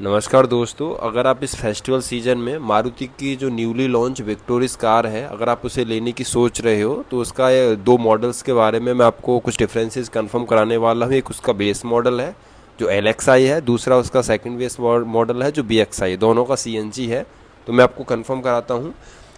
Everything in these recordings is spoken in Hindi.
नमस्कार दोस्तों, अगर आप इस फेस्टिवल सीजन में मारुति की जो न्यूली लॉन्च विक्टोरिस कार है, अगर आप उसे लेने की सोच रहे हो तो उसका ये दो मॉडल्स के बारे में मैं आपको कुछ डिफरेंसेस कंफर्म कराने वाला हूँ। एक उसका बेस मॉडल है जो LXI है, दूसरा उसका सेकंड बेस मॉडल है जो BXI, दोनों का CNG है। तो मैं आपको कंफर्म कराता हूँ।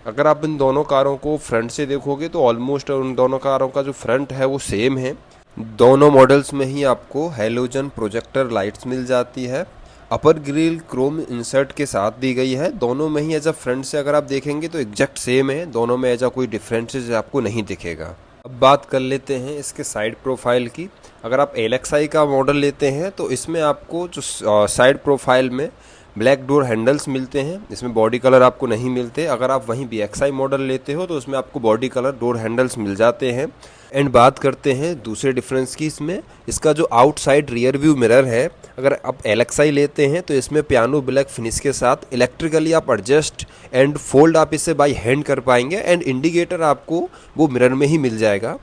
अगर आप इन दोनों कारों को फ्रंट से देखोगे तो ऑलमोस्ट उन दोनों कारों का जो फ्रंट है वो सेम है। दोनों मॉडल्स में ही आपको हेलोजन प्रोजेक्टर लाइट्स मिल जाती है। अपर ग्रिल क्रोम इंसर्ट के साथ दी गई है। दोनों में ही एज अ फ्रंट से अगर आप देखेंगे तो एग्जैक्ट सेम है, दोनों में एज अ कोई डिफरेंसेस आपको नहीं दिखेगा। अब बात कर लेते हैं इसके साइड प्रोफाइल की। अगर आप LXI का मॉडल लेते हैं तो इसमें आपको जो साइड प्रोफाइल में ब्लैक डोर हैंडल्स मिलते हैं, इसमें बॉडी कलर आपको नहीं मिलते। अगर आप वहीं BXI मॉडल लेते हो तो उसमें आपको बॉडी कलर डोर हैंडल्स मिल जाते हैं। एंड बात करते हैं दूसरे डिफरेंस की। इसमें इसका जो आउटसाइड रियर व्यू मिरर है, अगर आप LXI लेते हैं तो इसमें पियानो ब्लैक फिनिश के साथ इलेक्ट्रिकली आप एडजस्ट एंड फोल्ड आप इसे बाय हैंड कर पाएंगे। एंड इंडिकेटर आपको वो मिरर में ही मिल जाएगा।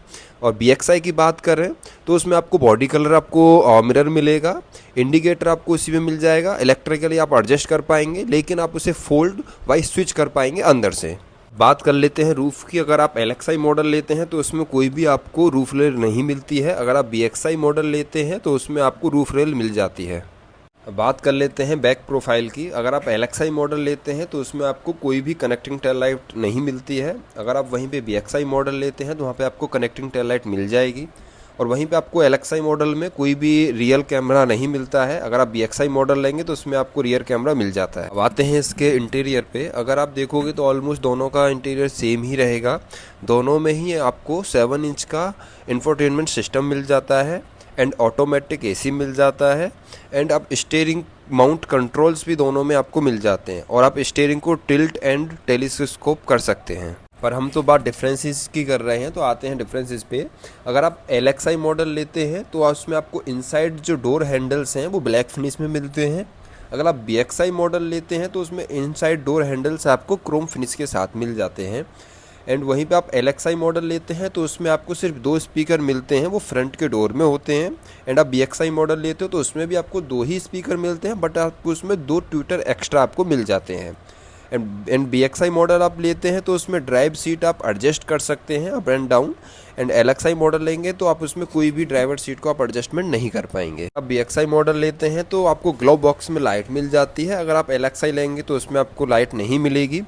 और BXI की बात करें तो उसमें आपको बॉडी कलर आपको मिरर मिलेगा, इंडिकेटर आपको उसी में मिल जाएगा, इलेक्ट्रिकली आप एडजस्ट कर पाएंगे, लेकिन आप उसे फोल्ड बाय स्विच कर पाएंगे अंदर से। बात कर लेते हैं रूफ़ की। अगर आप LXI मॉडल लेते हैं तो उसमें कोई भी आपको रूफ रेल नहीं मिलती है। अगर आप BXI मॉडल लेते हैं तो उसमें आपको रूफ रेल मिल जाती है। अब बात कर लेते हैं बैक प्रोफाइल की। अगर आप LXI मॉडल लेते हैं तो उसमें आपको कोई भी कनेक्टिंग टेल लाइट नहीं मिलती है। अगर आप वहीं पे BXI मॉडल लेते हैं तो वहाँ पे आपको कनेक्टिंग टेल लाइट मिल जाएगी। और वहीं पे आपको LXI मॉडल में कोई भी रियल कैमरा नहीं मिलता है। अगर आप BXI मॉडल लेंगे तो उसमें आपको रियर कैमरा मिल जाता है। अब आते हैं इसके इंटीरियर पे। अगर आप देखोगे तो ऑलमोस्ट दोनों का इंटीरियर सेम ही रहेगा। दोनों में ही आपको 7 इंच का इंफोटेनमेंट सिस्टम मिल जाता है एंड ऑटोमेटिक AC मिल जाता है। एंड आप स्टीयरिंग माउंट कंट्रोल्स भी दोनों में आपको मिल जाते हैं और आप स्टीयरिंग को टिल्ट एंड टेलीस्कोप कर सकते हैं। पर हम तो बात डिफरेंसेस की कर रहे हैं, तो आते हैं डिफरेंसेस पे। अगर आप LXI मॉडल लेते हैं तो उसमें आपको इनसाइड जो डोर हैंडल्स हैं वो ब्लैक फिनिश में मिलते हैं। अगर आप BXI मॉडल लेते हैं तो उसमें इनसाइड डोर हैंडल्स आपको क्रोम फिनिश के साथ मिल जाते हैं। एंड वहीं पे आप LXI मॉडल लेते हैं तो उसमें आपको सिर्फ 2 स्पीकर मिलते हैं, वो फ्रंट के डोर में होते हैं। एंड आप BXI मॉडल लेते हो तो उसमें भी आपको 2 ही स्पीकर मिलते हैं, बट आपको उसमें 2 ट्विटर एक्स्ट्रा आपको मिल जाते हैं। एंड BXI मॉडल आप लेते हैं तो उसमें ड्राइव सीट आप एडजस्ट कर सकते हैं up and down. And LXI model लेंगे तो आप उसमें कोई भी ड्राइवर सीट को आप एडजस्टमेंट नहीं कर पाएंगे। आप BXI मॉडल लेते हैं तो आपको ग्लोव बॉक्स में लाइट मिल जाती है। अगर आप LXI लेंगे तो उसमें आपको लाइट नहीं मिलेगी।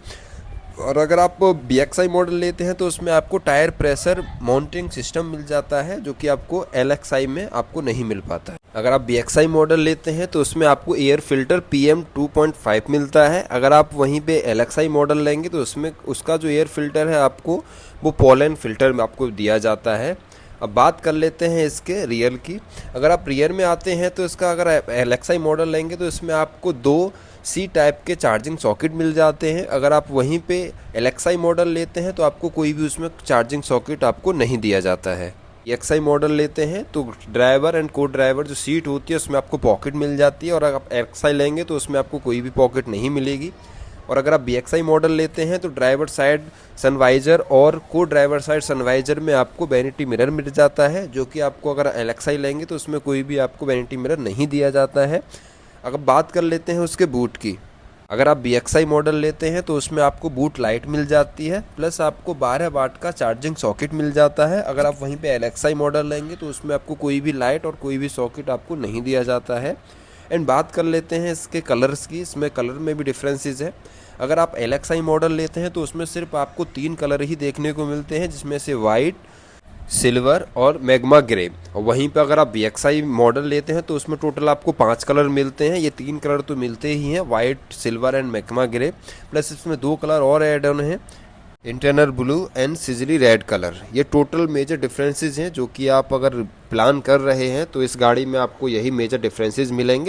और अगर आप BXI मॉडल लेते हैं तो उसमें आपको टायर प्रेशर माउंटिंग सिस्टम मिल जाता है, जो कि आपको LXI में आपको नहीं मिल पाता है। अगर आप BXI मॉडल लेते हैं तो उसमें आपको एयर फिल्टर PM 2.5 मिलता है। अगर आप वहीं पे LXI मॉडल लेंगे तो उसमें उसका जो एयर फिल्टर है आपको वो पोलन फिल्टर में आपको दिया जाता है। अब बात कर लेते हैं इसके रियर की। अगर आप रियर में आते हैं तो इसका अगर LXI मॉडल लेंगे तो इसमें आपको 2 C टाइप के चार्जिंग सॉकेट मिल जाते हैं। अगर आप वहीं पे LXI मॉडल लेते हैं तो आपको कोई भी उसमें चार्जिंग सॉकेट आपको नहीं दिया जाता है। BXI मॉडल लेते हैं तो ड्राइवर एंड को ड्राइवर जो सीट होती है उसमें आपको पॉकेट मिल जाती है। और अगर आप LXI लेंगे तो उसमें आपको कोई भी पॉकेट नहीं मिलेगी। और अगर आप BXI मॉडल लेते हैं तो ड्राइवर साइड सनवाइजर और को ड्राइवर साइड सनवाइजर में आपको वैनिटी मिरर मिल जाता है, जो कि आपको अगर LXI लेंगे तो उसमें कोई भी आपको वैनिटी मिरर नहीं दिया जाता है। अगर बात कर लेते हैं उसके बूट की। अगर आप BXI मॉडल लेते हैं तो उसमें आपको बूट लाइट मिल जाती है, प्लस आपको 12 वाट का चार्जिंग सॉकेट मिल जाता है। अगर आप वहीं पे LXI मॉडल लेंगे तो उसमें आपको कोई भी लाइट और कोई भी सॉकेट आपको नहीं दिया जाता है। एंड बात कर लेते हैं इसके कलर्स की। इसमें कलर में भी डिफरेंसेस है। अगर आप LXI मॉडल लेते हैं तो उसमें सिर्फ आपको 3 कलर ही देखने को मिलते हैं, जिसमें से वाइट, सिल्वर और मैग्मा ग्रे। और वहीं पे अगर आप BXI मॉडल लेते हैं तो उसमें टोटल आपको 5 कलर मिलते हैं। ये 3 कलर तो मिलते ही हैं, white, silver and magma grey, plus इसमें 2 कलर और ऐड ऑन हैं, internal blue and sizzling red colour. ये टोटल मेजर डिफरेंसेस हैं, जो कि आप अगर प्लान कर रहे हैं तो इस गाड़ी में आपको यही मेजर डिफरेंसेस मिलेंगे।